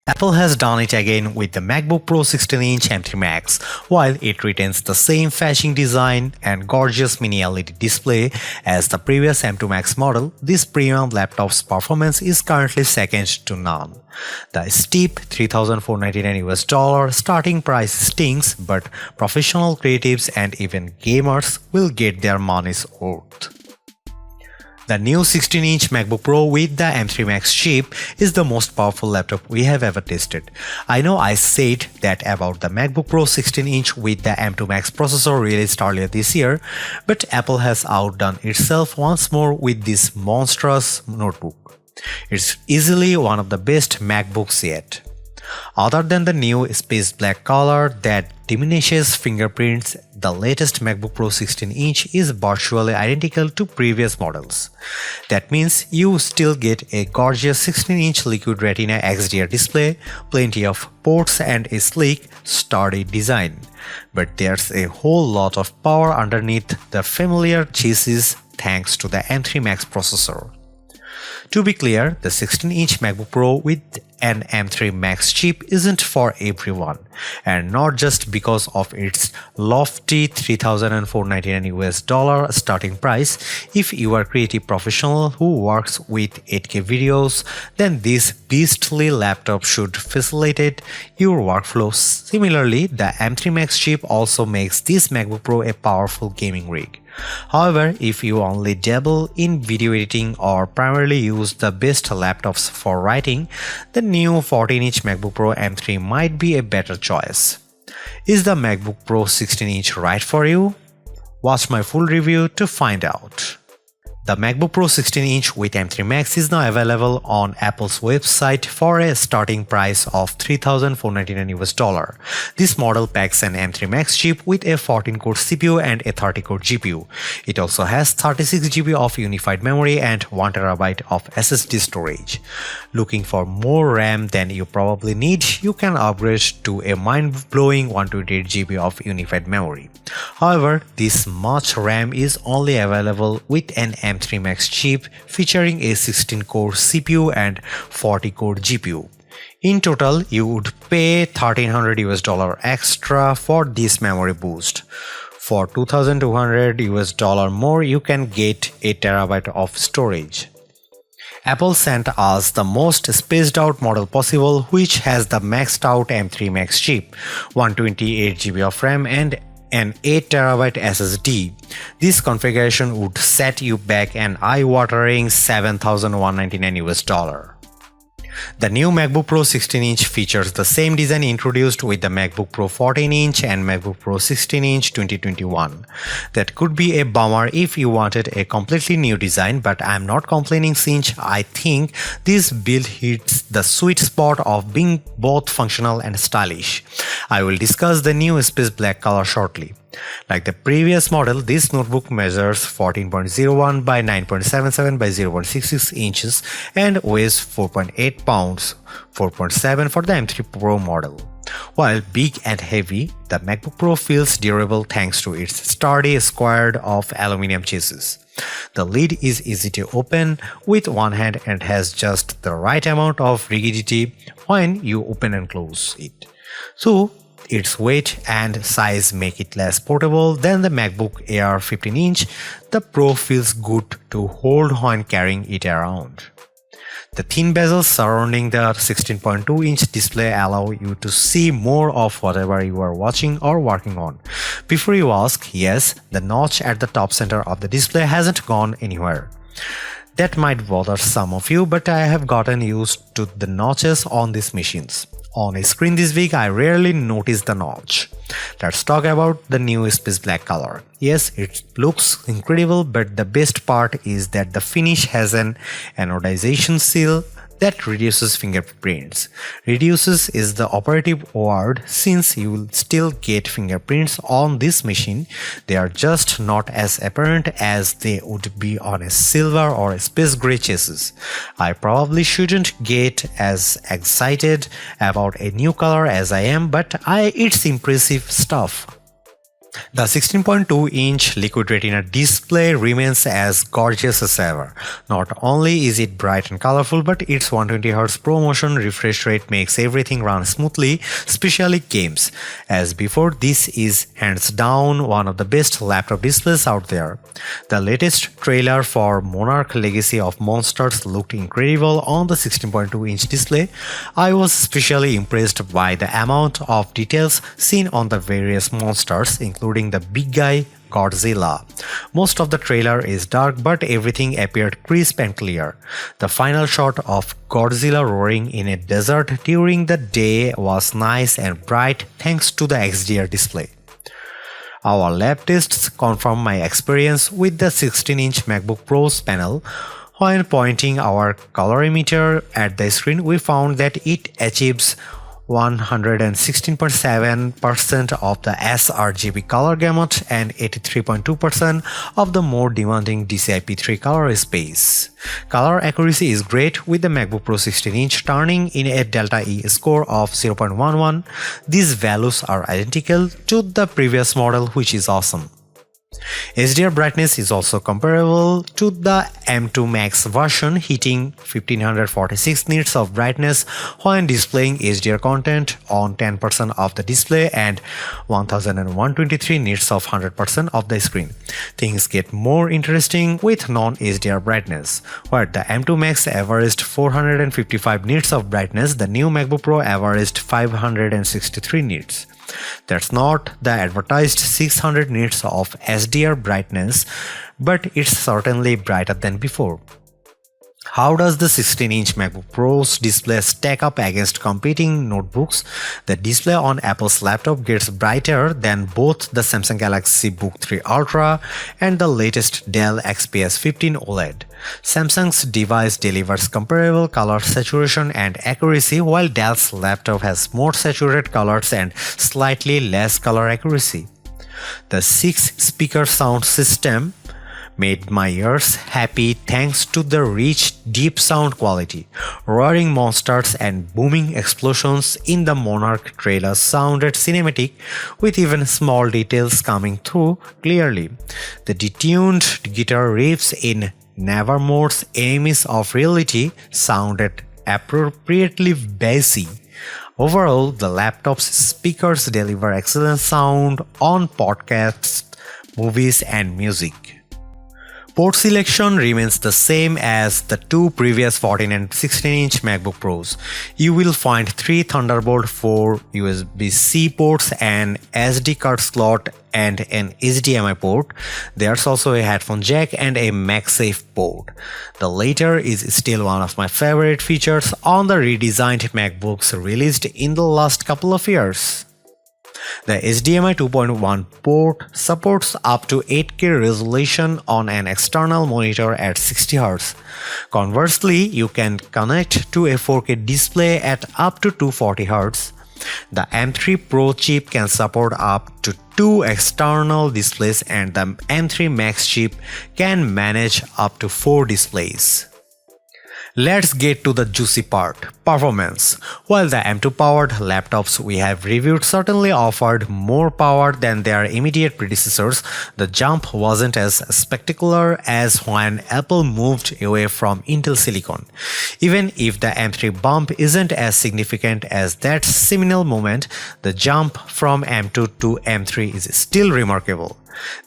Apple has done it again with the MacBook Pro 16-inch M3 Max. While it retains the same fetching design and gorgeous mini LED display as the previous M2 Max model, this premium laptop's performance is currently second to none. The steep $3,499 starting price stings, but professional creatives and even gamers will get their money's worth. The new 16-inch MacBook Pro with the M3 Max chip is the most powerful laptop we have ever tested. I know I said that about the MacBook Pro 16-inch with the M2 Max processor released earlier this year, but Apple has outdone itself once more with this monstrous notebook. It's easily one of the best MacBooks yet. Other than the new space black color that diminishes fingerprints, the latest MacBook Pro 16-inch is virtually identical to previous models. That means you still get a gorgeous 16-inch Liquid Retina XDR display, plenty of ports and a sleek, sturdy design. But there's a whole lot of power underneath the familiar chassis thanks to the M3 Max processor. To be clear, the 16-inch MacBook Pro with an M3 Max chip isn't for everyone, and not just because of its lofty $3,499 starting price. If you are a creative professional who works with 8K videos, then this beastly laptop should facilitate your workflow. Similarly, the M3 Max chip also makes this MacBook Pro a powerful gaming rig. However, if you only dabble in video editing or primarily use the best laptops for writing, the new 14-inch MacBook Pro M3 might be a better choice. Is the MacBook Pro 16-inch right for you? Watch my full review to find out. The MacBook Pro 16-inch with M3 Max is now available on Apple's website for a starting price of $3,499. This model packs an M3 Max chip with a 14-core CPU and a 30-core GPU. It also has 36 GB of unified memory and 1 TB of SSD storage. Looking for more RAM than you probably need, you can upgrade to a mind-blowing 128 GB of unified memory. However, this much RAM is only available with an M3 Max chip featuring a 16-core CPU and 40-core GPU. In total, you would pay $1,300 extra for this memory boost. For $2,200 more, you can get a TB of storage. Apple sent us the most spaced out model possible, which has the maxed out M3 Max chip, 128 GB of RAM and an 8 TB SSD. This configuration would set you back an eye-watering $7,199. The new MacBook Pro 16-inch features the same design introduced with the MacBook Pro 14-inch and MacBook Pro 16-inch 2021. That could be a bummer if you wanted a completely new design, but I'm not complaining since I think this build hits the sweet spot of being both functional and stylish. I will discuss the new space black color shortly. Like the previous model, this notebook measures 14.01 by 9.77 by 0.66 inches and weighs 4.8 pounds, 4.7 for the M3 Pro model. While big and heavy, the MacBook Pro feels durable thanks to its sturdy squared of aluminum chassis. The lid is easy to open with one hand and has just the right amount of rigidity when you open and close it. So, its weight and size make it less portable than the MacBook Air 15-inch. The Pro feels good to hold when carrying it around. The thin bezels surrounding the 16.2-inch display allow you to see more of whatever you are watching or working on. Before you ask, yes, the notch at the top center of the display hasn't gone anywhere. That might bother some of you, but I have gotten used to the notches on these machines. On a screen this week, I rarely notice the notch. Let's talk about the new space black color. Yes, it looks incredible, but the best part is that the finish has an anodization seal that reduces fingerprints. Reduces is the operative word since you will still get fingerprints on this machine. They are just not as apparent as they would be on a silver or a space gray chassis. I probably shouldn't get as excited about a new color as I am, but it's impressive stuff. The 16.2-inch Liquid Retina display remains as gorgeous as ever. Not only is it bright and colorful, but its 120Hz ProMotion refresh rate makes everything run smoothly, especially games. As before, this is hands down one of the best laptop displays out there. The latest trailer for Monarch Legacy of Monsters looked incredible on the 16.2-inch display. I was especially impressed by the amount of details seen on the various monsters, including the big guy Godzilla. Most of the trailer is dark, but everything appeared crisp and clear. The final shot of Godzilla roaring in a desert during the day was nice and bright thanks to the XDR display. Our lab tests confirm my experience with the 16-inch MacBook Pro's panel. When pointing our colorimeter at the screen, we found that it achieves 116.7% of the sRGB color gamut and 83.2% of the more demanding DCI-P3 color space. Color accuracy is great, with the MacBook Pro 16-inch turning in a Delta E score of 0.11. These values are identical to the previous model, which is awesome. HDR brightness is also comparable to the M2 Max version, hitting 1546 nits of brightness when displaying HDR content on 10% of the display and 1123 nits of 100% of the screen. Things get more interesting with non-HDR brightness. Where the M2 Max averaged 455 nits of brightness, the new MacBook Pro averaged 563 nits. That's not the advertised 600 nits of HDR brightness, but it's certainly brighter than before. How does the 16-inch MacBook Pro's display stack up against competing notebooks? The display on Apple's laptop gets brighter than both the Samsung Galaxy Book 3 Ultra and the latest Dell XPS 15 OLED. Samsung's device delivers comparable color saturation and accuracy, while Dell's laptop has more saturated colors and slightly less color accuracy. The 6-speaker sound system made my ears happy thanks to the rich, deep sound quality. Roaring monsters and booming explosions in the Monarch trailer sounded cinematic, with even small details coming through clearly. The detuned guitar riffs in Nevermore's Enemies of Reality sounded appropriately bassy. Overall, the laptop's speakers deliver excellent sound on podcasts, movies, and music. Port selection remains the same as the two previous 14 and 16-inch MacBook Pros. You will find 3 Thunderbolt 4 USB-C ports, an SD card slot, and an HDMI port. There's also a headphone jack and a MagSafe port. The latter is still one of my favorite features on the redesigned MacBooks released in the last couple of years. The HDMI 2.1 port supports up to 8K resolution on an external monitor at 60Hz. Conversely, you can connect to a 4K display at up to 240Hz. The M3 Pro chip can support up to 2 external displays, and the M3 Max chip can manage up to 4 displays. Let's get to the juicy part, performance. While the M2 powered laptops we have reviewed certainly offered more power than their immediate predecessors, the jump wasn't as spectacular as when Apple moved away from Intel Silicon. Even if the M3 bump isn't as significant as that seminal moment, the jump from M2 to M3 is still remarkable.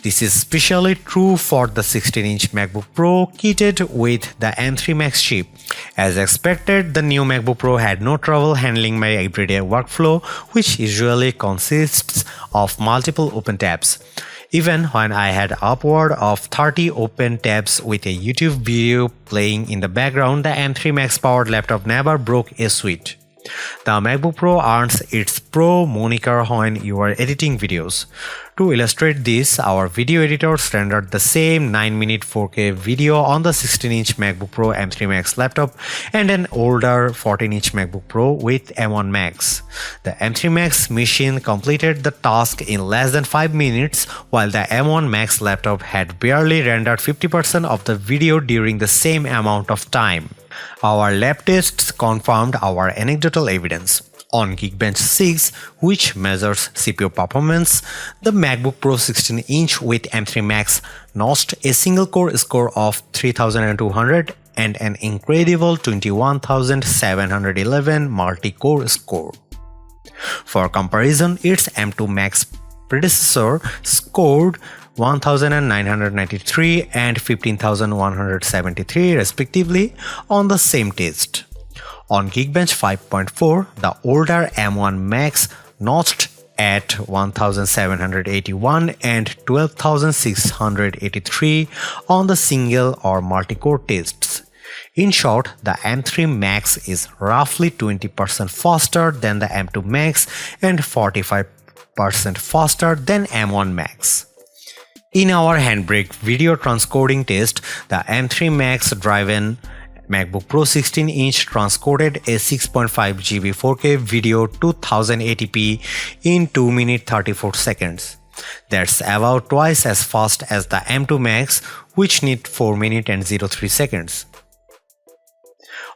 This is especially true for the 16-inch MacBook Pro kitted with the M3 Max chip. As expected, the new MacBook Pro had no trouble handling my everyday workflow, which usually consists of multiple open tabs. Even when I had upward of 30 open tabs with a YouTube video playing in the background, the M3 Max powered laptop never broke a sweat. The MacBook Pro earns its Pro moniker when you are editing videos. To illustrate this, our video editors rendered the same 9-minute 4K video on the 16-inch MacBook Pro M3 Max laptop and an older 14-inch MacBook Pro with M1 Max. The M3 Max machine completed the task in less than 5 minutes, while the M1 Max laptop had barely rendered 50% of the video during the same amount of time. Our lab tests confirmed our anecdotal evidence. On Geekbench 6, which measures CPU performance, the MacBook Pro 16-inch with M3 Max notched a single-core score of 3200 and an incredible 21,711 multi-core score. For comparison, its M2 Max predecessor scored 1,993 and 15,173 respectively on the same test. On Geekbench 5.4, the older M1 Max notched at 1,781 and 12,683 on the single or multi-core tests. In short, the M3 Max is roughly 20% faster than the M2 Max and 45% faster than M1 Max. In our Handbrake video transcoding test, the M3 Max driven MacBook Pro 16-inch transcoded a 6.5 GB 4K video to 1080p in 2 minutes 34 seconds. That's about twice as fast as the M2 Max, which need 4 minutes and 03 seconds.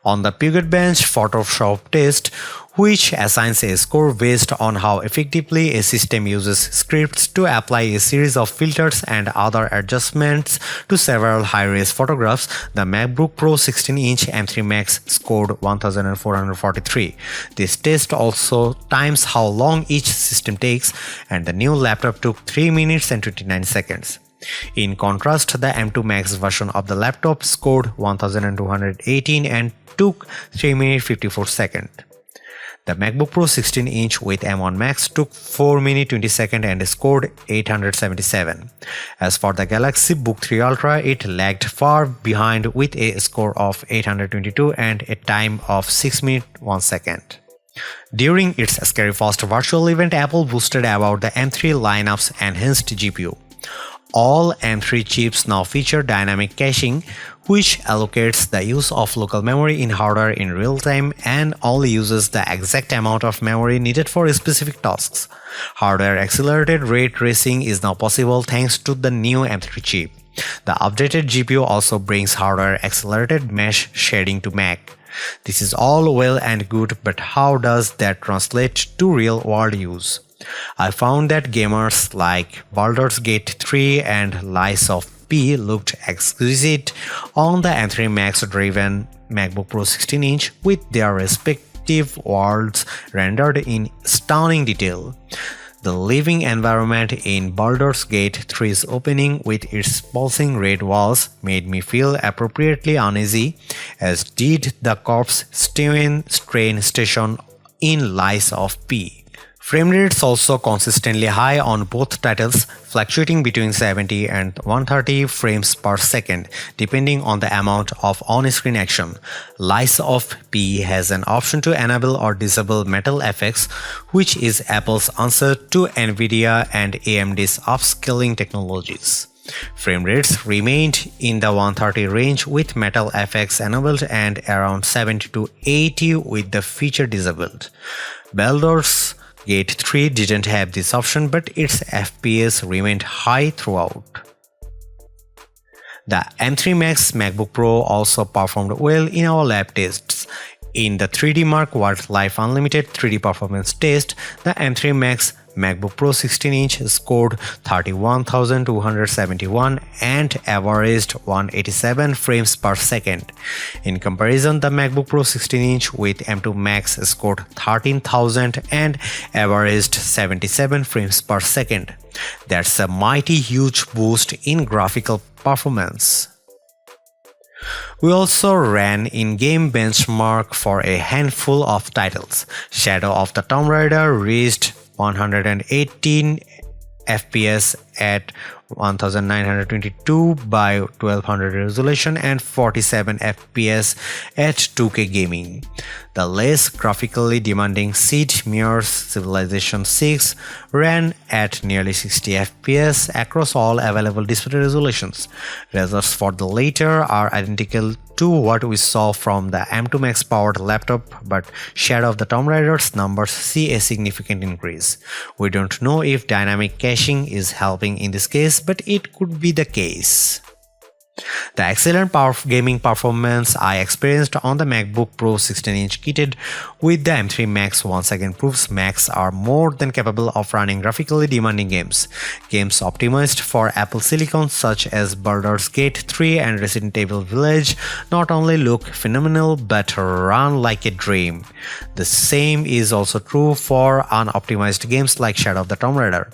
On the Geekbench Photoshop test, which assigns a score based on how effectively a system uses scripts to apply a series of filters and other adjustments to several high-res photographs, the MacBook Pro 16-inch M3 Max scored 1,443. This test also times how long each system takes, and the new laptop took 3 minutes and 29 seconds. In contrast, the M2 Max version of the laptop scored 1,218 and took 3 minutes 54 seconds. The MacBook Pro 16-inch with M1 Max took 4 minutes 20 seconds and scored 877. As for the Galaxy Book 3 Ultra, it lagged far behind with a score of 822 and a time of 6 minutes 1 second. During its Scary Fast virtual event, Apple boasted about the M3 lineup's enhanced GPU. All M3 chips now feature dynamic caching, which allocates the use of local memory in hardware in real time and only uses the exact amount of memory needed for specific tasks. Hardware accelerated ray tracing is now possible thanks to the new M3 chip. The updated GPU also brings hardware accelerated mesh shading to Mac. This is all well and good, but how does that translate to real-world use? I found that gamers like Baldur's Gate 3 and Lies of P looked exquisite on the M3 Max-driven MacBook Pro 16-inch with their respective worlds rendered in stunning detail. The living environment in Baldur's Gate 3's opening with its pulsing red walls made me feel appropriately uneasy, as did the corpse train station in Lies of P. Frame rates also consistently high on both titles, fluctuating between 70 and 130 frames per second, depending on the amount of on-screen action. Lies of P has an option to enable or disable metal effects, which is Apple's answer to Nvidia and AMD's upscaling technologies. Frame rates remained in the 130 range with metal effects enabled and around 70 to 80 with the feature disabled. Baldur's Gate 3 didn't have this option, but its FPS remained high throughout. The M3 Max MacBook Pro also performed well in our lab tests. In the 3D Mark Wildlife Unlimited 3D Performance test, the M3 Max MacBook Pro 16-inch scored 31,271 and averaged 187 frames per second. In comparison, the MacBook Pro 16-inch with M2 Max scored 13,000 and averaged 77 frames per second. That's a mighty huge boost in graphical performance. We also ran in-game benchmark for a handful of titles. Shadow of the Tomb Raider reached 118 FPS at 1922 by 1200 resolution and 47 FPS at 2K gaming. The less graphically demanding Sid Meier's Civilization 6 ran at nearly 60 FPS across all available display resolutions. Results for the latter are identical to what we saw from the M2 Max powered laptop, but Shadow of the Tomb Raider's numbers see a significant increase. We don't know if dynamic caching is helping in this case, but it could be the case. The excellent gaming performance I experienced on the MacBook Pro 16-inch kitted with the M3 Max once again proves Macs are more than capable of running graphically demanding games. Games optimized for Apple Silicon such as Baldur's Gate 3 and Resident Evil Village not only look phenomenal but run like a dream. The same is also true for unoptimized games like Shadow of the Tomb Raider.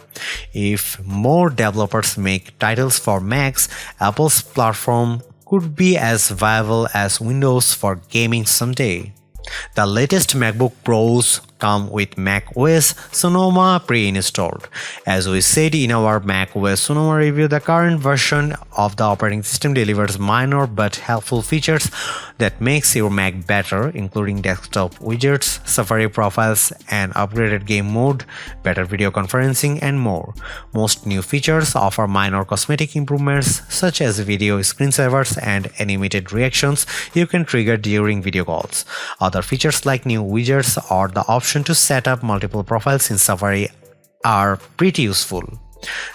If more developers make titles for Macs, Apple's platform could be as viable as Windows for gaming someday. The latest MacBook Pros come with macOS Sonoma pre-installed. As we said in our macOS Sonoma review, the current version of the operating system delivers minor but helpful features that makes your Mac better, including desktop widgets, Safari profiles, an upgraded game mode, better video conferencing, and more. Most new features offer minor cosmetic improvements such as video screensavers and animated reactions you can trigger during video calls. Other features like new widgets or the option to set up multiple profiles in Safari are pretty useful.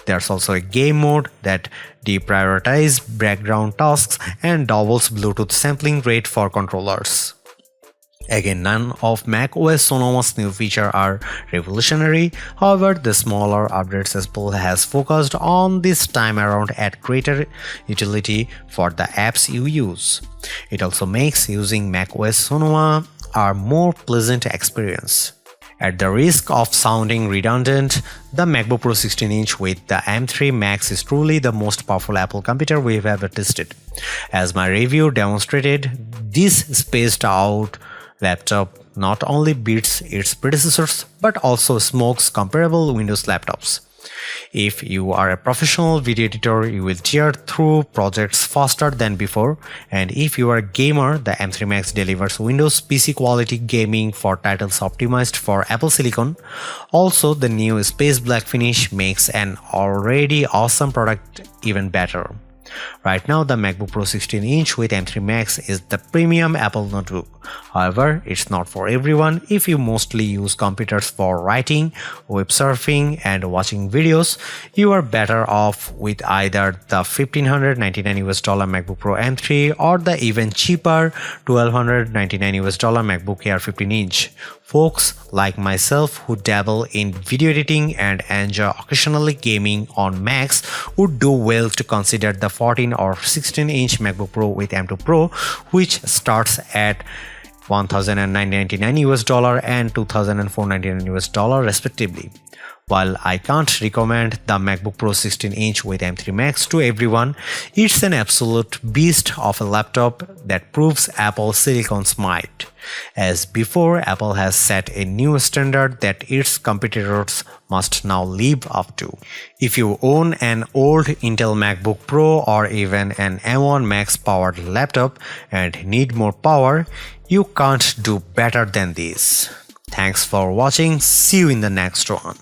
There's also a game mode that deprioritizes background tasks and doubles Bluetooth sampling rate for controllers. Again, none of macOS Sonoma's new features are revolutionary. However, the smaller updates Apple has focused on this time around add greater utility for the apps you use. It also makes using macOS Sonoma a more pleasant experience. At the risk of sounding redundant, the MacBook Pro 16-inch with the M3 Max is truly the most powerful Apple computer we've ever tested. As my review demonstrated, this spaced-out laptop not only beats its predecessors but also smokes comparable Windows laptops. If you are a professional video editor, you will tear through projects faster than before, and if you are a gamer, the M3 Max delivers Windows PC quality gaming for titles optimized for Apple Silicon. Also, the new space black finish makes an already awesome product even better. Right now, the MacBook Pro 16-inch with M3 Max is the premium Apple notebook. However, it's not for everyone. If you mostly use computers for writing, web surfing, and watching videos, you are better off with either the $1,599 MacBook Pro M3 or the even cheaper $1,299 MacBook Air 15-inch. Folks like myself who dabble in video editing and enjoy occasionally gaming on Macs would do well to consider the 14 or 16-inch MacBook Pro with M2 Pro, which starts at $1,999 and $2,499 respectively. While I can't recommend the MacBook Pro 16-inch with M3 Max to everyone, it's an absolute beast of a laptop that proves Apple Silicon's might. As before, Apple has set a new standard that its competitors must now live up to. If you own an old Intel MacBook Pro or even an M1 Max powered laptop and need more power, you can't do better than this. Thanks for watching. See you in the next one.